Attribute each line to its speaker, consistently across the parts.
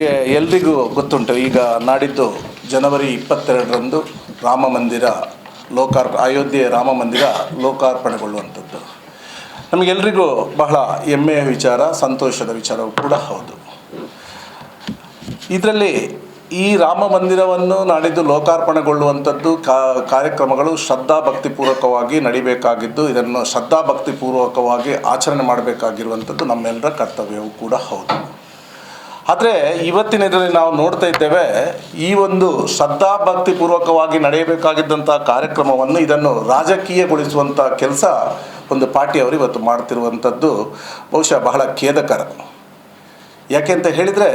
Speaker 1: ಎಲ್ರಿಗೂ ಗೊತ್ತುಂಟು. ಈಗ ನಾಡಿದ್ದು ಜನವರಿ 22ರಂದು ರಾಮ ಮಂದಿರ ಅಯೋಧ್ಯೆ ರಾಮ ಮಂದಿರ ಲೋಕಾರ್ಪಣೆಗೊಳ್ಳುವಂಥದ್ದು ನಮಗೆಲ್ರಿಗೂ ಬಹಳ ಹೆಮ್ಮೆಯ ವಿಚಾರ, ಸಂತೋಷದ ವಿಚಾರವೂ ಕೂಡ ಹೌದು. ಇದರಲ್ಲಿ ಈ ರಾಮ ಮಂದಿರವನ್ನು ನಾಡಿದ್ದು ಲೋಕಾರ್ಪಣೆಗೊಳ್ಳುವಂಥದ್ದು ಕಾರ್ಯಕ್ರಮಗಳು ಶ್ರದ್ಧಾಭಕ್ತಿಪೂರ್ವಕವಾಗಿ ನಡಿಬೇಕಾಗಿದ್ದು, ಇದನ್ನು ಶ್ರದ್ಧಾಭಕ್ತಿಪೂರ್ವಕವಾಗಿ ಆಚರಣೆ ಮಾಡಬೇಕಾಗಿರುವಂಥದ್ದು ನಮ್ಮೆಲ್ಲರ ಕರ್ತವ್ಯವೂ ಕೂಡ ಹೌದು. ಆದರೆ ಇವತ್ತಿನ ಇದರಲ್ಲಿ ನಾವು ನೋಡ್ತಾ ಇದ್ದೇವೆ, ಈ ಒಂದು ಶ್ರದ್ಧಾಭಕ್ತಿಪೂರ್ವಕವಾಗಿ ನಡೆಯಬೇಕಾಗಿದ್ದಂಥ ಕಾರ್ಯಕ್ರಮವನ್ನು ಇದನ್ನು ರಾಜಕೀಯಗೊಳಿಸುವಂಥ ಕೆಲಸ ಒಂದು ಪಾರ್ಟಿಯವರು ಇವತ್ತು ಮಾಡ್ತಿರುವಂಥದ್ದು ಬಹುಶಃ ಬಹಳ ಖೇದಕರ. ಯಾಕೆ ಅಂತ ಹೇಳಿದರೆ,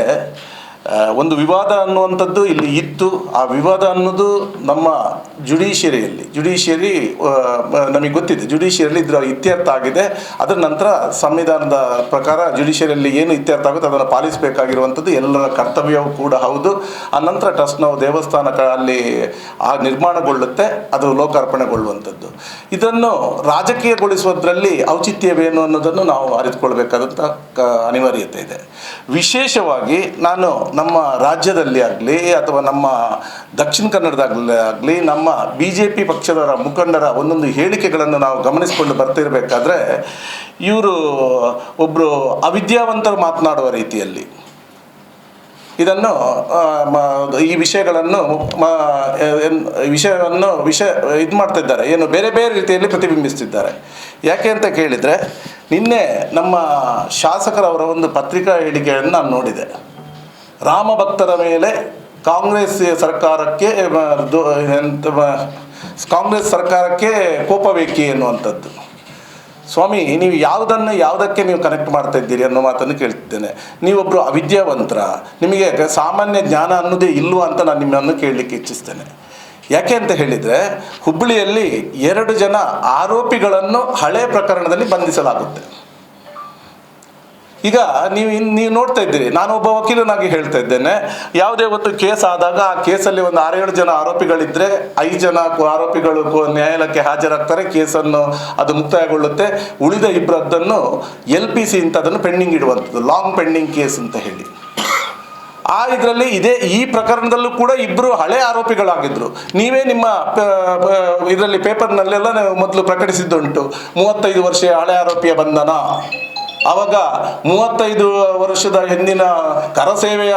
Speaker 1: ಒಂದು ವಿವಾದ ಅನ್ನುವಂಥದ್ದು ಇಲ್ಲಿ ಇತ್ತು. ಆ ವಿವಾದ ಅನ್ನೋದು ನಮ್ಮ ಜುಡಿಷಿಯರಿ ನಮಗೆ ಗೊತ್ತಿದೆ. ಜುಡಿಷಿಯರಿಯಲ್ಲಿ ಇದರ ಇತ್ಯರ್ಥ ಆಗಿದೆ. ಅದರ ನಂತರ ಸಂವಿಧಾನದ ಪ್ರಕಾರ ಜುಡಿಷಿಯರಿಯಲ್ಲಿ ಏನು ಇತ್ಯರ್ಥ ಆಗುತ್ತೆ ಅದನ್ನು ಪಾಲಿಸಬೇಕಾಗಿರುವಂಥದ್ದು ಎಲ್ಲರ ಕರ್ತವ್ಯವೂ ಕೂಡ ಹೌದು. ಆ ನಂತರ ಟ್ರಸ್ಟ್ ನಾವು ದೇವಸ್ಥಾನ ಅಲ್ಲಿ ನಿರ್ಮಾಣಗೊಳ್ಳುತ್ತೆ, ಅದು ಲೋಕಾರ್ಪಣೆಗೊಳ್ಳುವಂಥದ್ದು. ಇದನ್ನು ರಾಜಕೀಯಗೊಳಿಸುವುದರಲ್ಲಿ ಔಚಿತ್ಯವೇನು ಅನ್ನೋದನ್ನು ನಾವು ಅರಿತುಕೊಳ್ಬೇಕಾದಂಥ ಅನಿವಾರ್ಯತೆ ಇದೆ. ವಿಶೇಷವಾಗಿ ನಾನು ನಮ್ಮ ರಾಜ್ಯದಲ್ಲಿ ಆಗಲಿ ಅಥವಾ ನಮ್ಮ ದಕ್ಷಿಣ ಕನ್ನಡದಾಗಲಿ ನಮ್ಮ BJP ಪಕ್ಷದ ಮುಖಂಡರ ಒಂದೊಂದು ಹೇಳಿಕೆಗಳನ್ನು ನಾವು ಗಮನಿಸಿಕೊಂಡು ಬರ್ತಿರಬೇಕಾದ್ರೆ, ಇವರು ಒಬ್ಬರು ಅವಿದ್ಯಾವಂತರು ಮಾತನಾಡುವ ರೀತಿಯಲ್ಲಿ ಇದನ್ನು ಈ ವಿಷಯವನ್ನು ಇದು ಮಾಡ್ತಿದ್ದಾರೆ, ಏನು ಬೇರೆ ಬೇರೆ ರೀತಿಯಲ್ಲಿ ಪ್ರತಿಬಿಂಬಿಸ್ತಿದ್ದಾರೆ. ಯಾಕೆ ಅಂತ ಕೇಳಿದರೆ, ನಿನ್ನೆ ನಮ್ಮ ಶಾಸಕರವರ ಒಂದು ಪತ್ರಿಕಾ ಹೇಳಿಕೆಯನ್ನು ನಾನು ನೋಡಿದೆ. ರಾಮ ಭಕ್ತರ ಮೇಲೆ ಕಾಂಗ್ರೆಸ್ ಸರ್ಕಾರಕ್ಕೆ ಕೋಪವೇಕಿ ಎನ್ನುವಂಥದ್ದು. ಸ್ವಾಮಿ, ನೀವು ಯಾವುದಕ್ಕೆ ನೀವು ಕನೆಕ್ಟ್ ಮಾಡ್ತಾ ಇದ್ದೀರಿ ಅನ್ನೋ ಮಾತನ್ನು ಕೇಳ್ತಿದ್ದೇನೆ. ನೀವೊಬ್ಬರು ಅವಿದ್ಯಾವಂತರ, ನಿಮಗೆ ಸಾಮಾನ್ಯ ಜ್ಞಾನ ಅನ್ನೋದೇ ಇಲ್ವಾ ಅಂತ ನಾನು ನಿಮ್ಮನ್ನು ಕೇಳಲಿಕ್ಕೆ ಇಚ್ಛಿಸ್ತೇನೆ. ಯಾಕೆ ಅಂತ ಹೇಳಿದರೆ, ಹುಬ್ಬಳ್ಳಿಯಲ್ಲಿ 2 ಜನ ಆರೋಪಿಗಳನ್ನು ಹಳೆ ಪ್ರಕರಣದಲ್ಲಿ ಬಂಧಿಸಲಾಗುತ್ತೆ. ಈಗ ನೀವು ನೋಡ್ತಾ ಇದ್ದೀರಿ, ನಾನು ಒಬ್ಬ ವಕೀಲನಾಗಿ ಹೇಳ್ತಾ ಇದ್ದೇನೆ, ಯಾವುದೇ ಒಂದು ಕೇಸ್ ಆದಾಗ ಆ ಕೇಸಲ್ಲಿ ಒಂದು 6-7 ಜನ ಆರೋಪಿಗಳಿದ್ದರೆ 5 ಜನ ಆರೋಪಿಗಳು ನ್ಯಾಯಾಲಯಕ್ಕೆ ಹಾಜರಾಗ್ತಾರೆ, ಕೇಸನ್ನು ಅದು ಮುಕ್ತಾಯಗೊಳ್ಳುತ್ತೆ. ಉಳಿದ 2 LPC ಅಂತ ಅದನ್ನು ಪೆಂಡಿಂಗ್ ಇಡುವಂಥದ್ದು, ಲಾಂಗ್ ಪೆಂಡಿಂಗ್ ಕೇಸ್ ಅಂತ ಹೇಳಿ. ಇದರಲ್ಲಿ ಈ ಪ್ರಕರಣದಲ್ಲೂ ಕೂಡ 2 ಹಳೆ ಆರೋಪಿಗಳಾಗಿದ್ದರು. ನೀವೇ ನಿಮ್ಮ ಇದರಲ್ಲಿ ಪೇಪರ್ನಲ್ಲೆಲ್ಲ ಮೊದಲು ಪ್ರಕಟಿಸಿದ್ದುಂಟು, 35 ವರ್ಷ ಹಳೆ ಆರೋಪಿಯ ಬಂಧನ. ಆವಾಗ 35 ವರ್ಷದ ಹಿಂದಿನ ಕರಸೇವೆಯ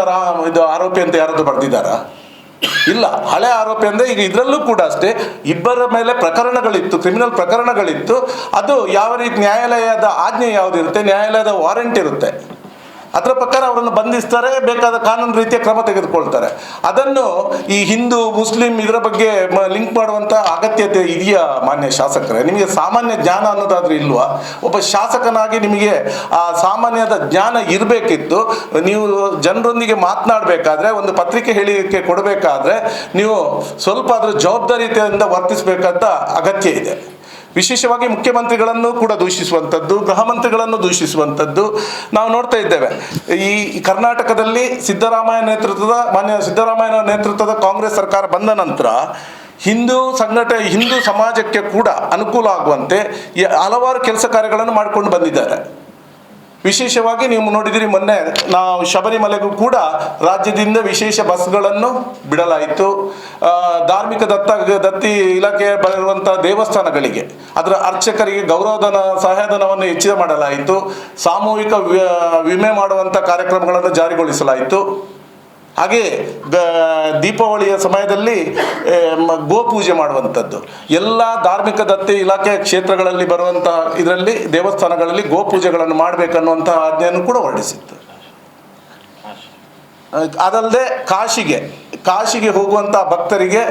Speaker 1: ಇದು ಆರೋಪಿ ಅಂತ ಯಾರಾದರೂ ಬರೆದಿದ್ದಾರಾ? ಇಲ್ಲ. ಹಳೆ ಆರೋಪಿ ಅಂದರೆ ಈಗ ಇದರಲ್ಲೂ ಕೂಡ ಅಷ್ಟೇ, 2 ಮೇಲೆ ಪ್ರಕರಣಗಳಿತ್ತು, ಕ್ರಿಮಿನಲ್ ಪ್ರಕರಣಗಳಿತ್ತು. ಅದು ಯಾವ ರೀತಿ ನ್ಯಾಯಾಲಯದ ಆಜ್ಞೆ ಯಾವುದಿರುತ್ತೆ, ನ್ಯಾಯಾಲಯದ ವಾರೆಂಟ್ ಇರುತ್ತೆ, ಅದರ ಪ್ರಕಾರ ಅವರನ್ನು ಬಂಧಿಸ್ತಾರೆ, ಬೇಕಾದ ಕಾನೂನು ರೀತಿಯ ಕ್ರಮ ತೆಗೆದುಕೊಳ್ತಾರೆ. ಅದನ್ನು ಈ ಹಿಂದೂ ಮುಸ್ಲಿಂ ಇದರ ಬಗ್ಗೆ ಲಿಂಕ್ ಮಾಡುವಂಥ ಅಗತ್ಯತೆ ಇದೆಯಾ ಮಾನ್ಯ ಶಾಸಕರೇ? ನಿಮಗೆ ಸಾಮಾನ್ಯ ಜ್ಞಾನ ಅನ್ನೋದಾದ್ರೂ ಇಲ್ವಾ? ಒಬ್ಬ ಶಾಸಕನಾಗಿ ನಿಮಗೆ ಆ ಸಾಮಾನ್ಯದ ಜ್ಞಾನ ಇರಬೇಕಿತ್ತು. ನೀವು ಜನರೊಂದಿಗೆ ಮಾತನಾಡಬೇಕಾದ್ರೆ, ಒಂದು ಪತ್ರಿಕೆ ಹೇಳಿಕೆ ಕೊಡಬೇಕಾದ್ರೆ ನೀವು ಸ್ವಲ್ಪ ಅದರ ಜವಾಬ್ದಾರಿಯಿಂದ ವರ್ತಿಸಬೇಕಾದ ಅಗತ್ಯ ಇದೆ. ವಿಶೇಷವಾಗಿ ಮುಖ್ಯಮಂತ್ರಿಗಳನ್ನು ಕೂಡ ದೂಷಿಸುವಂಥದ್ದು, ಗೃಹ ಮಂತ್ರಿಗಳನ್ನು ದೂಷಿಸುವಂಥದ್ದು ನಾವು ನೋಡ್ತಾ ಇದ್ದೇವೆ. ಈ ಕರ್ನಾಟಕದಲ್ಲಿ ಮಾನ್ಯ ಸಿದ್ದರಾಮಯ್ಯ ನೇತೃತ್ವದ ಕಾಂಗ್ರೆಸ್ ಸರ್ಕಾರ ಬಂದ ನಂತರ ಹಿಂದೂ ಸಮಾಜಕ್ಕೆ ಕೂಡ ಅನುಕೂಲ ಆಗುವಂತೆ ಹಲವಾರು ಕೆಲಸ ಕಾರ್ಯಗಳನ್ನು ಮಾಡಿಕೊಂಡು ಬಂದಿದ್ದಾರೆ. ವಿಶೇಷವಾಗಿ ನೀವು ನೋಡಿದಿರಿ, ಮೊನ್ನೆ ನಾವು ಶಬರಿಮಲೆಗೂ ಕೂಡ ರಾಜ್ಯದಿಂದ ವಿಶೇಷ ಬಸ್ಗಳನ್ನು ಬಿಡಲಾಯಿತು. ಧಾರ್ಮಿಕ ದತ್ತಿ ಇಲಾಖೆ ಬರುವಂಥ ದೇವಸ್ಥಾನಗಳಿಗೆ ಅದರ ಅರ್ಚಕರಿಗೆ ಗೌರವಧನ ಸಹಾಯಧನವನ್ನು ಹೆಚ್ಚಿಗೆ ಮಾಡಲಾಯಿತು. ಸಾಮೂಹಿಕ ವಿಮೆ ಮಾಡುವಂಥ ಕಾರ್ಯಕ್ರಮಗಳನ್ನು ಜಾರಿಗೊಳಿಸಲಾಯಿತು. ಹಾಗೆ ದೀಪಾವಳಿಯ ಸಮಯದಲ್ಲಿ ಗೋಪೂಜೆ ಮಾಡುವಂಥದ್ದು, ಎಲ್ಲ ಧಾರ್ಮಿಕ ದತ್ತಿ ಇಲಾಖೆ ಕ್ಷೇತ್ರಗಳಲ್ಲಿ ಬರುವಂಥ ಇದರಲ್ಲಿ ದೇವಸ್ಥಾನಗಳಲ್ಲಿ ಗೋಪೂಜೆಗಳನ್ನು ಮಾಡಬೇಕನ್ನುವಂಥ ಆಜ್ಞೆಯನ್ನು ಕೂಡ ಹೊರಡಿಸಿತ್ತು. ಅದಲ್ಲದೆ ಕಾಶಿಗೆ ಹೋಗುವಂಥ ಭಕ್ತರಿಗೆ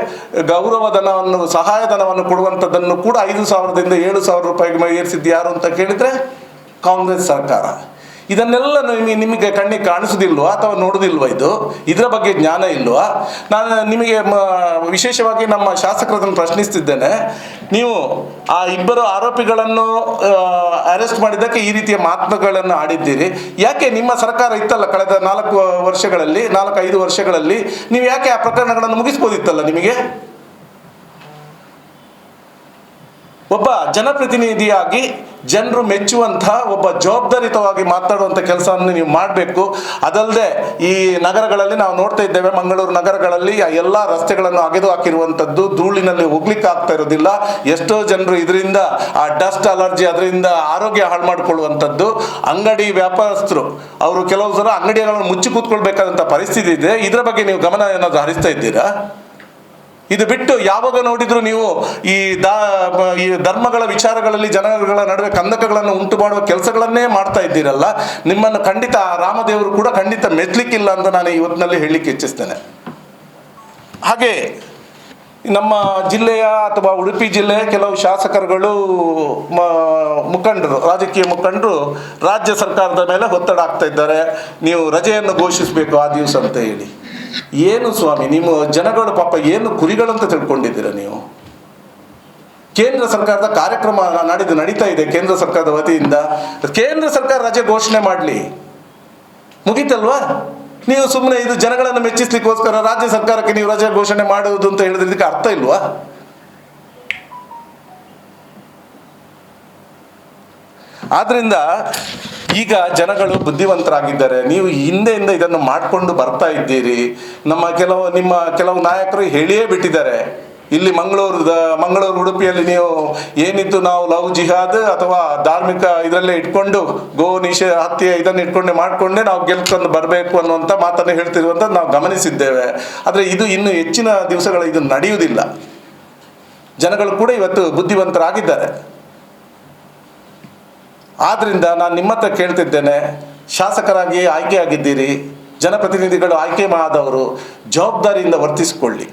Speaker 1: ಗೌರವಧನವನ್ನು ಸಹಾಯಧನವನ್ನು ಕೊಡುವಂಥದ್ದನ್ನು ಕೂಡ 5,000ದಿಂದ 7,000 ರೂಪಾಯಿಗೆ ಏರಿಸಿದ್ದು ಯಾರು ಅಂತ ಕೇಳಿದರೆ ಕಾಂಗ್ರೆಸ್ ಸರ್ಕಾರ. ಇದನ್ನೆಲ್ಲ ನಿಮಗೆ ಕಣ್ಣಿಗೆ ಕಾಣಿಸೋದಿಲ್ವಾ ಅಥವಾ ನೋಡೋದಿಲ್ವಾ? ಇದರ ಬಗ್ಗೆ ಜ್ಞಾನ ಇಲ್ವಾ? ನಾನು ನಿಮಗೆ ವಿಶೇಷವಾಗಿ ನಮ್ಮ ಶಾಸಕರನ್ನು ಪ್ರಶ್ನಿಸ್ತಿದ್ದೇನೆ. ನೀವು ಆ 2 ಆರೋಪಿಗಳನ್ನು ಅರೆಸ್ಟ್ ಮಾಡಿದ್ದಕ್ಕೆ ಈ ರೀತಿಯ ಮಾತುಗಳನ್ನು ಆಡಿದ್ದೀರಿ. ಯಾಕೆ ನಿಮ್ಮ ಸರ್ಕಾರ ಇತ್ತಲ್ಲ ಕಳೆದ 4-5 ವರ್ಷಗಳಲ್ಲಿ ನೀವು ಯಾಕೆ ಆ ಪ್ರಕರಣಗಳನ್ನು ಮುಗಿಸ್ಬೋದಿತ್ತಲ್ಲ? ನಿಮಗೆ ಒಬ್ಬ ಜನಪ್ರತಿನಿಧಿಯಾಗಿ ಜನರು ಮೆಚ್ಚುವಂಥ ಒಬ್ಬ ಜವಾಬ್ದಾರಿತವಾಗಿ ಮಾತಾಡುವಂಥ ಕೆಲಸವನ್ನು ನೀವು ಮಾಡಬೇಕು. ಅದಲ್ಲದೆ ಈ ನಗರಗಳಲ್ಲಿ ನಾವು ನೋಡ್ತಾ ಇದ್ದೇವೆ, ಮಂಗಳೂರು ನಗರಗಳಲ್ಲಿ ಎಲ್ಲ ರಸ್ತೆಗಳನ್ನು ಅಗೆದು ಹಾಕಿರುವಂಥದ್ದು, ಧೂಳಿನಲ್ಲಿ ಹೋಗ್ಲಿಕ್ಕೆ ಆಗ್ತಾ ಇರೋದಿಲ್ಲ. ಎಷ್ಟೋ ಜನರು ಇದರಿಂದ ಆ ಡಸ್ಟ್ ಅಲರ್ಜಿ, ಅದರಿಂದ ಆರೋಗ್ಯ ಹಾಳು ಮಾಡಿಕೊಳ್ಳುವಂಥದ್ದು. ಅಂಗಡಿ ವ್ಯಾಪಾರಸ್ಥರು ಅವರು ಕೆಲವು ಸಲ ಅಂಗಡಿಗಳನ್ನು ಮುಚ್ಚಿ ಕೂತ್ಕೊಳ್ಬೇಕಾದಂಥ ಪರಿಸ್ಥಿತಿ ಇದೆ. ಇದರ ಬಗ್ಗೆ ನೀವು ಗಮನ ಏನಾದರೂ ಹರಿಸ್ತಾ ಇದ್ದೀರಾ? ಇದು ಬಿಟ್ಟು ಯಾವಾಗ ನೋಡಿದ್ರು ನೀವು ಈ ಧರ್ಮಗಳ ವಿಚಾರಗಳಲ್ಲಿ ಜನಗಳ ನಡುವೆ ಕಂದಕಗಳನ್ನು ಉಂಟು ಮಾಡುವ ಕೆಲಸಗಳನ್ನೇ ಮಾಡ್ತಾ ಇದ್ದೀರಲ್ಲ. ನಿಮ್ಮನ್ನು ಖಂಡಿತ ರಾಮದೇವರು ಕೂಡ ಖಂಡಿತ ಮೆಚ್ಚಲಿಕ್ಕಿಲ್ಲ ಅಂತ ನಾನು ಇವತ್ತಿನಲ್ಲಿ ಹೇಳಲಿಕ್ಕೆ ಇಚ್ಛಿಸ್ತೇನೆ. ಹಾಗೆ ನಮ್ಮ ಜಿಲ್ಲೆಯ ಅಥವಾ ಉಡುಪಿ ಜಿಲ್ಲೆಯ ಕೆಲವು ಶಾಸಕರುಗಳು, ಮುಖಂಡರು, ರಾಜಕೀಯ ಮುಖಂಡರು ರಾಜ್ಯ ಸರ್ಕಾರದ ಮೇಲೆ ಒತ್ತಡ ಆಗ್ತಾ ಇದ್ದಾರೆ. ನೀವು ರಜೆಯನ್ನು ಘೋಷಿಸಬೇಕು ಆ ದಿವಸ ಅಂತ ಹೇಳಿ. ಏನು ಸ್ವಾಮಿ, ನಿಮ್ಮ ಜನಗಳು ಪಾಪ ಏನು ಕುರಿಗಳಂತ ತಿಳ್ಕೊಂಡಿದ್ದೀರ ನೀವು? ಕೇಂದ್ರ ಸರ್ಕಾರದ ಕಾರ್ಯಕ್ರಮ ನಾಡಿದ್ದು ನಡೀತಾ ಇದೆ. ಕೇಂದ್ರ ಸರ್ಕಾರದ ವತಿಯಿಂದ ಕೇಂದ್ರ ಸರ್ಕಾರ ರಜೆ ಘೋಷಣೆ ಮಾಡಲಿ, ಮುಗೀತಲ್ವಾ? ನೀವು ಸುಮ್ಮನೆ ಇದು ಜನಗಳನ್ನು ಮೆಚ್ಚಿಸ್ಲಿಕ್ಕೋಸ್ಕರ ರಾಜ್ಯ ಸರ್ಕಾರಕ್ಕೆ ನೀವು ರಜೆ ಘೋಷಣೆ ಮಾಡುವುದು ಅಂತ ಹೇಳಿದ್ರೆ ಇದಕ್ಕೆ ಅರ್ಥ ಇಲ್ವಾ? ಆದ್ರಿಂದ ಈಗ ಜನಗಳು ಬುದ್ಧಿವಂತರಾಗಿದ್ದಾರೆ. ನೀವು ಹಿಂದೆಯಿಂದ ಇದನ್ನು ಮಾಡಿಕೊಂಡು ಬರ್ತಾ ಇದ್ದೀರಿ. ನಿಮ್ಮ ಕೆಲವು ನಾಯಕರು ಹೇಳಿಯೇ ಬಿಟ್ಟಿದ್ದಾರೆ. ಇಲ್ಲಿ ಮಂಗಳೂರು ಉಡುಪಿಯಲ್ಲಿ ನೀವು ಏನಿತ್ತು, ನಾವು ಲವ್ ಜಿಹಾದ್ ಅಥವಾ ಧಾರ್ಮಿಕ ಇದರಲ್ಲೇ ಇಟ್ಕೊಂಡು ಹತ್ಯೆ ಇದನ್ನು ಇಟ್ಕೊಂಡೆ ಮಾಡಿಕೊಂಡೆ ನಾವು ಗೆಲ್ಕೊಂಡು ಬರಬೇಕು ಅನ್ನುವಂಥ ಮಾತನ್ನು ಹೇಳ್ತಿರುವಂಥದ್ದು ನಾವು ಗಮನಿಸಿದ್ದೇವೆ. ಆದರೆ ಇದು ಇನ್ನು ಹೆಚ್ಚಿನ ದಿವಸಗಳು ಇದು ನಡೆಯುವುದಿಲ್ಲ. ಜನಗಳು ಕೂಡ ಇವತ್ತು ಬುದ್ಧಿವಂತರಾಗಿದ್ದಾರೆ. ಆದ್ದರಿಂದ ನಾನು ನಿಮ್ಮ ಹತ್ರ ಕೇಳ್ತಿದ್ದೇನೆ, ಶಾಸಕರಾಗಿ ಆಯ್ಕೆಯಾಗಿದ್ದೀರಿ, ಜನಪ್ರತಿನಿಧಿಗಳು ಆಯ್ಕೆ ಆದವರು, ಜವಾಬ್ದಾರಿಯಿಂದ ವರ್ತಿಸಿಕೊಳ್ಳಿ,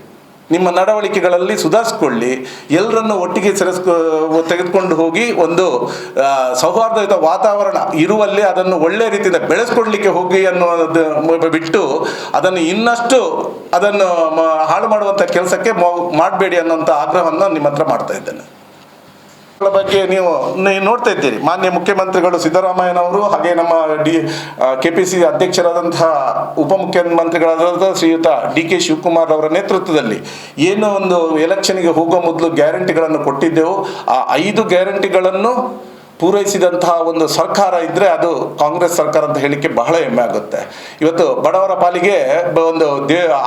Speaker 1: ನಿಮ್ಮ ನಡವಳಿಕೆಗಳಲ್ಲಿ ಸುಧಾರಿಸ್ಕೊಳ್ಳಿ, ಎಲ್ಲರನ್ನು ಒಟ್ಟಿಗೆ ತೆಗೆದುಕೊಂಡು ಹೋಗಿ ಒಂದು ಸೌಹಾರ್ದಯುತ ವಾತಾವರಣ ಇರುವಲ್ಲಿ ಅದನ್ನು ಒಳ್ಳೆಯ ರೀತಿಯಿಂದ ಬೆಳೆಸ್ಕೊಡ್ಲಿಕ್ಕೆ ಹೋಗಿ ಅನ್ನೋದು ಬಿಟ್ಟು ಅದನ್ನು ಇನ್ನಷ್ಟು ಅದನ್ನು ಹಾಳು ಮಾಡುವಂಥ ಕೆಲಸಕ್ಕೆ ಮಾಡಬೇಡಿ ಅನ್ನೋಂಥ ಆಗ್ರಹವನ್ನು ನಿಮ್ಮ ಹತ್ರ ಮಾಡ್ತಾ ಇದ್ದೇನೆ. ಬಗ್ಗೆ ನೀವು ನೋಡ್ತಾ ಇದ್ದೀರಿ, ಮಾನ್ಯ ಮುಖ್ಯಮಂತ್ರಿಗಳು ಸಿದ್ದರಾಮಯ್ಯನವರು ಹಾಗೆ ನಮ್ಮ KPCC ಅಧ್ಯಕ್ಷರಾದಂತಹ ಉಪಮುಖ್ಯಮಂತ್ರಿಗಳಾದಂತಹ ಶ್ರೀಯುತ DK ಶಿವಕುಮಾರ್ ಅವರ ನೇತೃತ್ವದಲ್ಲಿ ಏನೋ ಒಂದು ಎಲೆಕ್ಷನ್ಗೆ ಹೋಗುವ ಮೊದಲು ಗ್ಯಾರಂಟಿಗಳನ್ನು ಕೊಟ್ಟಿದ್ದೆವು. ಆ 5 ಗ್ಯಾರಂಟಿಗಳನ್ನು ಪೂರೈಸಿದಂತಹ ಒಂದು ಸರ್ಕಾರ ಇದ್ದರೆ ಅದು ಕಾಂಗ್ರೆಸ್ ಸರ್ಕಾರ ಅಂತ ಹೇಳಿಕ್ಕೆ ಬಹಳ ಹೆಮ್ಮೆ ಆಗುತ್ತೆ. ಇವತ್ತು ಬಡವರ ಪಾಲಿಗೆ ಒಂದು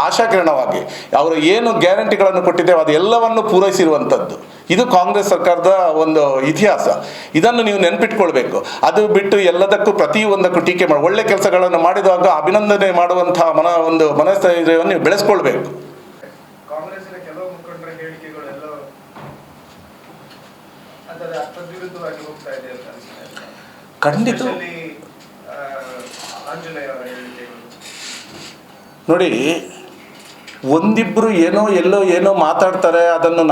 Speaker 1: ಆಶಾಕಿರಣವಾಗಿ ಅವರು ಏನು ಗ್ಯಾರಂಟಿಗಳನ್ನು ಕೊಟ್ಟಿದ್ದೇವೆ ಅದೆಲ್ಲವನ್ನು ಪೂರೈಸಿರುವಂಥದ್ದು ಇದು ಕಾಂಗ್ರೆಸ್ ಸರ್ಕಾರದ ಒಂದು ಇತಿಹಾಸ. ಇದನ್ನು ನೀವು ನೆನಪಿಟ್ಕೊಳ್ಬೇಕು. ಅದು ಬಿಟ್ಟು ಎಲ್ಲದಕ್ಕೂ ಪ್ರತಿಯೊಂದಕ್ಕೂ ಟೀಕೆ ಮಾಡಿ ಒಳ್ಳೆ ಕೆಲಸಗಳನ್ನು ಮಾಡಿದಾಗ ಅಭಿನಂದನೆ ಮಾಡುವಂತಹ ಒಂದು ಮನಸ್ಥೈರ್ಯವನ್ನು ನೀವು ಬೆಳೆಸ್ಕೊಳ್ಬೇಕು.
Speaker 2: ಕಾಂಗ್ರೆಸ್ಸಿನ ಕೆಲವು ಮುಖಂಡರ ಹೇಳಿಕೆಗಳೆಲ್ಲ ವಿರುದ್ಧವಾಗಿ ಹೋಗ್ತಾ ಇದೆ ಅಂತ
Speaker 1: ಖಂಡಿತ ನೋಡಿ, ಒಂದಿಬ್ಬರು ಏನೋ ಮಾತಾಡ್ತಾರೆ, ಅದನ್ನು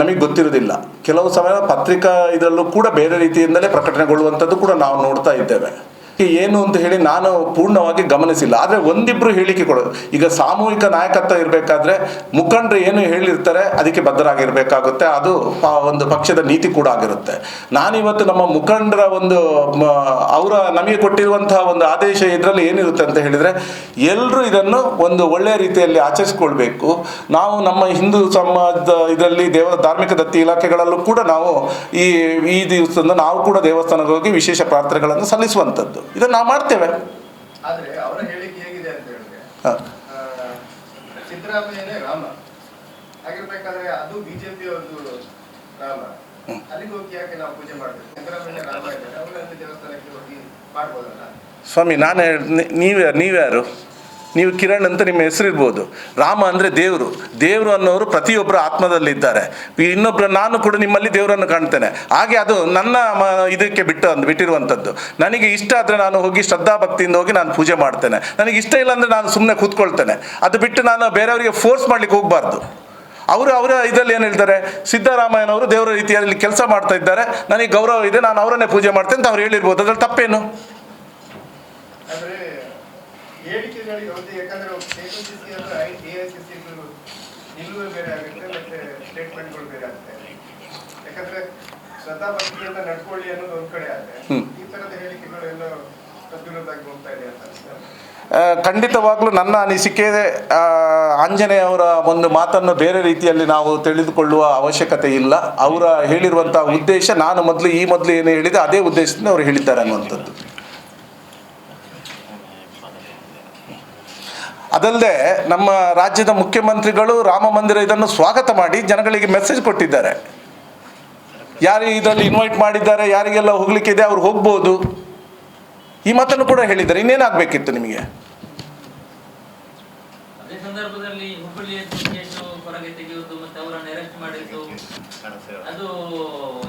Speaker 1: ನಮಗೆ ಗೊತ್ತಿರೋದಿಲ್ಲ. ಕೆಲವು ಸಮಯ ಪತ್ರಿಕಾ ಇದರಲ್ಲೂ ಕೂಡ ಬೇರೆ ರೀತಿಯಿಂದಲೇ ಪ್ರಕಟಣೆಗೊಳ್ಳುವಂಥದ್ದು ಕೂಡ ನಾವು ನೋಡ್ತಾ ಇದ್ದೇವೆ. ಏನು ಅಂತ ಹೇಳಿ ನಾನು ಪೂರ್ಣವಾಗಿ ಗಮನಿಸಿಲ್ಲ. ಆದರೆ ಒಂದಿಬ್ಬರು ಹೇಳಿಕೆ ಕೊಡೋದು, ಈಗ ಸಾಮೂಹಿಕ ನಾಯಕತ್ವ ಇರಬೇಕಾದ್ರೆ ಮುಖಂಡರು ಏನು ಹೇಳಿರ್ತಾರೆ ಅದಕ್ಕೆ ಬದ್ಧರಾಗಿರ್ಬೇಕಾಗುತ್ತೆ. ಅದು ಒಂದು ಪಕ್ಷದ ನೀತಿ ಕೂಡ ಆಗಿರುತ್ತೆ. ನಾನಿವತ್ತು ನಮ್ಮ ಮುಖಂಡರ ಅವರ ನಮಗೆ ಕೊಟ್ಟಿರುವಂತಹ ಒಂದು ಆದೇಶ ಇದರಲ್ಲಿ ಏನಿರುತ್ತೆ ಅಂತ ಹೇಳಿದರೆ, ಎಲ್ಲರೂ ಇದನ್ನು ಒಂದು ಒಳ್ಳೆಯ ರೀತಿಯಲ್ಲಿ ಆಚರಿಸ್ಕೊಳ್ಬೇಕು. ನಾವು ನಮ್ಮ ಹಿಂದೂ ಸಮಾಜದ ಇದರಲ್ಲಿ ಧಾರ್ಮಿಕ ದತ್ತಿ ಇಲಾಖೆಗಳಲ್ಲೂ ಕೂಡ ನಾವು ಈ ದಿವಸದಿಂದ ನಾವು ಕೂಡ ದೇವಸ್ಥಾನಕ್ಕೆ ಹೋಗಿ ವಿಶೇಷ ಪ್ರಾರ್ಥನೆಗಳನ್ನು ಸಲ್ಲಿಸುವಂಥದ್ದು ಇದನ್ನು ನಾವು ಮಾಡ್ತೇವೆ.
Speaker 2: ಆದ್ರೆ ಅವರ ಹೇಳಿಕೆ ಹೇಗಿದೆ ಅಂತ ಹೇಳಿದ್ರೆ, ಸಿದ್ದರಾಮಯ್ಯನೇ ರಾಮ ಆಗಿರ್ಬೇಕಾದ್ರೆ ಅದು ಬಿಜೆಪಿ ಒಂದು ರಾಮ, ಅಲ್ಲಿಗೆ ಹೋಗಿ ಯಾಕೆ ನಾವು ಪೂಜೆ ಮಾಡ್ತೇವೆ? ಸಿದ್ದರಾಮಯ್ಯ ರಾಮ ಇದ್ದಾರೆ, ಅವರಲ್ಲಿ ದೇವಸ್ಥಾನಕ್ಕೆ ಹೋಗಿ ಮಾಡ್ಬೋದಲ್ಲ?
Speaker 1: ಸ್ವಾಮಿ, ನೀವ್ಯಾರು? ನೀವು ಕಿರಣ್ ಅಂತ ನಿಮ್ಮ ಹೆಸರಿರ್ಬೋದು. ರಾಮ ಅಂದರೆ ದೇವರು ಅನ್ನೋರು ಪ್ರತಿಯೊಬ್ಬರ ಆತ್ಮದಲ್ಲಿದ್ದಾರೆ. ನಾನು ಕೂಡ ನಿಮ್ಮಲ್ಲಿ ದೇವರನ್ನು ಕಾಣ್ತೇನೆ. ಹಾಗೆ ಅದು ನನ್ನ ಇದಕ್ಕೆ ಬಿಟ್ಟಿರುವಂಥದ್ದು. ನನಗೆ ಇಷ್ಟ ಆದರೆ ನಾನು ಹೋಗಿ ಶ್ರದ್ಧಾಭಕ್ತಿಯಿಂದ ಹೋಗಿ ನಾನು ಪೂಜೆ ಮಾಡ್ತೇನೆ. ನನಗೆ ಇಷ್ಟ ಇಲ್ಲ ಅಂದರೆ ನಾನು ಸುಮ್ಮನೆ ಕೂತ್ಕೊಳ್ತೇನೆ. ಅದು ಬಿಟ್ಟು ನಾನು ಬೇರೆಯವರಿಗೆ ಫೋರ್ಸ್ ಮಾಡ್ಲಿಕ್ಕೆ ಹೋಗಬಾರ್ದು. ಅವರ ಇದರಲ್ಲಿ ಏನು ಹೇಳ್ತಾರೆ, ಸಿದ್ದರಾಮಯ್ಯನವರು ದೇವರ ರೀತಿಯಲ್ಲಿ ಕೆಲಸ ಮಾಡ್ತಾ ಇದ್ದಾರೆ, ನನಗೆ ಗೌರವ ಇದೆ, ನಾನು ಅವರನ್ನೇ ಪೂಜೆ ಮಾಡ್ತೇನೆ ಅಂತ ಅವ್ರು ಹೇಳಿರ್ಬೋದು. ಅದ್ರಲ್ಲಿ ತಪ್ಪೇನು?
Speaker 2: ಹೇಳಿಕೆಗಳಿಗೆ ಒಂದು, ಯಾಕಂದ್ರೆ KPCC ಅಂದ್ರೆ AICC ನಿಲುವೇ ಬೇರೆ ಆಗುತ್ತೆ, ಮತ್ತೆ ಸ್ಟೇಟ್ಮೆಂಟ್ಗಳು ಬೇರೆ ಆಗುತ್ತೆ. ಯಾಕಂದ್ರೆ ಶ್ರದ್ಧಾಭಕ್ತಿಯಿಂದ ನಡ್ಕೊಳ್ಳಿ ಅನ್ನೋದು ಒಂದ್ ಕಡೆ ಆದ್ರೆ, ಈ ತರದ ಹೇಳಿಕೆಗಳೆಲ್ಲ ತದ್ವಿರುದ್ಧವಾಗಿ ಹೋಗ್ತಾ ಇದೆ ಅಂತ.
Speaker 1: ಖಂಡಿತವಾಗ್ಲೂ ನನ್ನ ಅನಿಸಿಕೆ ಆಂಜನೇಯ ಅವರ ಒಂದು ಮಾತನ್ನು ಬೇರೆ ರೀತಿಯಲ್ಲಿ ನಾವು ತಿಳಿದುಕೊಳ್ಳುವ ಅವಶ್ಯಕತೆ ಇಲ್ಲ. ಅವರ ಹೇಳಿರುವಂಥ ಉದ್ದೇಶ ನಾನು ಮೊದಲು ಏನು ಹೇಳಿದೆ ಅದೇ ಉದ್ದೇಶದಿಂದ ಅವರು ಹೇಳಿದ್ದಾರೆ ಅನ್ನುವಂಥದ್ದು. ಅದಲ್ಲದೆ ನಮ್ಮ ರಾಜ್ಯದ ಮುಖ್ಯಮಂತ್ರಿಗಳು ರಾಮ ಮಂದಿರ ಇದನ್ನು ಸ್ವಾಗತ ಮಾಡಿ ಜನಗಳಿಗೆ ಮೆಸೇಜ್ ಕೊಟ್ಟಿದ್ದಾರೆ. ಯಾರು ಇದರಲ್ಲಿ ಇನ್ವೈಟ್ ಮಾಡಿದ್ದಾರೆ, ಯಾರಿಗೆಲ್ಲ ಹೋಗ್ಲಿಕ್ಕಿದೆ ಅವ್ರು ಹೋಗ್ಬೋದು, ಈ ಮಾತನ್ನು ಕೂಡ ಹೇಳಿದ್ದಾರೆ. ಇನ್ನೇನಾಗಬೇಕಿತ್ತು ನಿಮಗೆ?
Speaker 3: ಅದೇ ಸಂದರ್ಭದಲ್ಲಿ ಹುಬ್ಬಳ್ಳಿಯ ಕೇಸು ಹೊರಗೆ ತೆಗೆಯುವುದು ಮತ್ತು ಅವರನ್ನು ಅರೆಸ್ಟ್ ಮಾಡಿದ್ದು ಅದು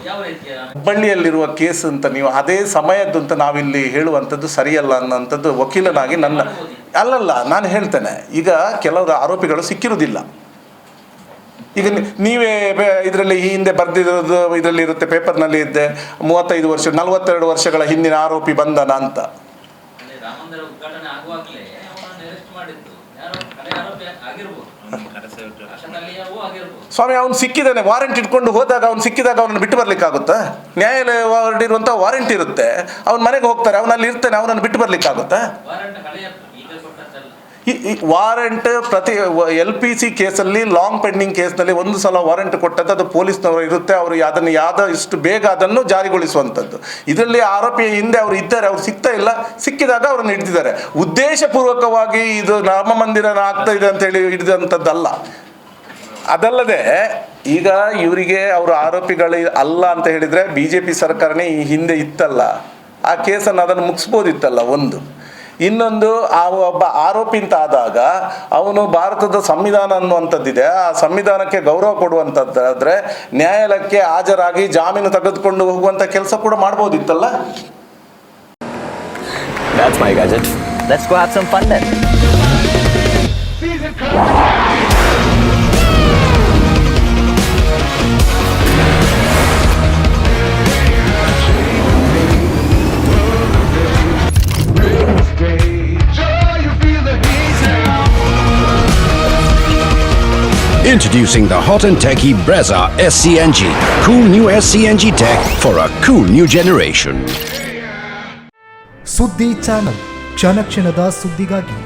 Speaker 3: ಯಾವ ರೀತಿಯ?
Speaker 1: ಹುಬ್ಬಳ್ಳಿಯಲ್ಲಿರುವ ಕೇಸ್ ಅಂತ ನೀವು ಅದೇ ಸಮಯದ್ದು ಅಂತ ನಾವಿಲ್ಲಿ ಹೇಳುವಂಥದ್ದು ಸರಿಯಲ್ಲ ಅನ್ನೋಂಥದ್ದು ವಕೀಲನಾಗಿ ಅಲ್ಲಲ್ಲ ನಾನು ಹೇಳ್ತೇನೆ. ಈಗ ಕೆಲವರು ಆರೋಪಿಗಳು ಸಿಕ್ಕಿರುವುದಿಲ್ಲ. ಈಗ ನೀವೇ ಇದರಲ್ಲಿ ಈ ಹಿಂದೆ ಬರೆದಿರೋದು ಇದರಲ್ಲಿ ಇರುತ್ತೆ, ಪೇಪರ್ನಲ್ಲಿ ಇದ್ದೆ 35 ವರ್ಷ 42 ವರ್ಷಗಳ ಹಿಂದಿನ ಆರೋಪಿ ಬಂದನ ಅಂತ.
Speaker 3: ರಾಮಂದಿರ ಉದ್ಘಾಟನೆ ಆಗುವಾಗಲೇ ಅವರನ್ನು ಅರೆಸ್ಟ್ ಮಾಡಿದ್ದು ಯಾರು ಕಡೆ ಆರೋಪಿ ಆಗಿರ್ಬೋದು,
Speaker 1: ಸ್ವಾಮಿ ಅವನು ಸಿಕ್ಕಿದ್ದಾನೆ, ವಾರೆಂಟ್ ಇಟ್ಕೊಂಡು ಹೋದಾಗ ಅವ್ನು ಸಿಕ್ಕಿದಾಗ ಅವನನ್ನು ಬಿಟ್ಟು ಬರ್ಲಿಕ್ಕಾಗುತ್ತಾ? ನ್ಯಾಯಾಲಯ ಹೊರಡಿರುವಂಥ ವಾರೆಂಟ್ ಇರುತ್ತೆ, ಅವ್ನ ಮನೆಗೆ ಹೋಗ್ತಾರೆ, ಅವನಲ್ಲಿ ಇರ್ತಾನೆ, ಅವನನ್ನು ಬಿಟ್ಟು ಬರ್ಲಿಕ್ಕಾಗುತ್ತಾ? ವಾರೆಂಟ್ ಪ್ರತಿ LPC ಕೇಸಲ್ಲಿ ಲಾಂಗ್ ಪೆಂಡಿಂಗ್ ಕೇಸ್ನಲ್ಲಿ ಒಂದು ಸಲ ವಾರೆಂಟ್ ಕೊಟ್ಟದ್ದು ಅದು ಪೊಲೀಸ್ನವರು ಇರುತ್ತೆ, ಅವರು ಅದನ್ನು ಇಷ್ಟು ಬೇಗ ಅದನ್ನು ಜಾರಿಗೊಳಿಸುವಂಥದ್ದು. ಇದರಲ್ಲಿ ಆರೋಪಿ ಹಿಂದೆ ಅವರು ಇದ್ದಾರೆ, ಅವ್ರು ಸಿಗ್ತಾ ಇಲ್ಲ, ಸಿಕ್ಕಿದಾಗ ಅವರನ್ನು ಹಿಡಿದಿದ್ದಾರೆ. ಉದ್ದೇಶಪೂರ್ವಕವಾಗಿ ಇದು ರಾಮ ಮಂದಿರ ಆಗ್ತಾ ಇದೆ ಅಂತೇಳಿ ಹಿಡಿದಂಥದ್ದಲ್ಲ. ಅದಲ್ಲದೆ ಈಗ ಇವರಿಗೆ ಅವರು ಆರೋಪಿಗಳು ಅಲ್ಲ ಅಂತ ಹೇಳಿದರೆ BJP ಸರ್ಕಾರನೇ ಈ ಹಿಂದೆ ಇತ್ತಲ್ಲ, ಆ ಕೇಸನ್ನು ಅದನ್ನು ಮುಗಿಸ್ಬೋದಿತ್ತಲ್ಲ ಒಂದು. ಇನ್ನೊಂದು ಆ ಒಬ್ಬ ಆರೋಪಿ ಅಂತ ಆದಾಗ ಅವನು ಭಾರತದ ಸಂವಿಧಾನ ಅನ್ನುವಂಥದ್ದಿದೆ, ಆ ಸಂವಿಧಾನಕ್ಕೆ ಗೌರವ ಕೊಡುವಂಥದ್ದಾದರೆ ನ್ಯಾಯಾಲಯಕ್ಕೆ ಹಾಜರಾಗಿ ಜಾಮೀನು ತೆಗೆದುಕೊಂಡು ಹೋಗುವಂಥ ಕೆಲಸ ಕೂಡ ಮಾಡ್ಬೋದಿತ್ತಲ್ಲ.
Speaker 4: That's my gadget. Let's go have some fun then.
Speaker 5: Introducing the hot and techy Brezza SCNG. Cool new SCNG tech for a cool new generation.
Speaker 6: ಸುದ್ದಿ ಚಾನಲ್ ಕ್ಷಣ ಕ್ಷಣದ ಸುದ್ದಿಗಾಗಿ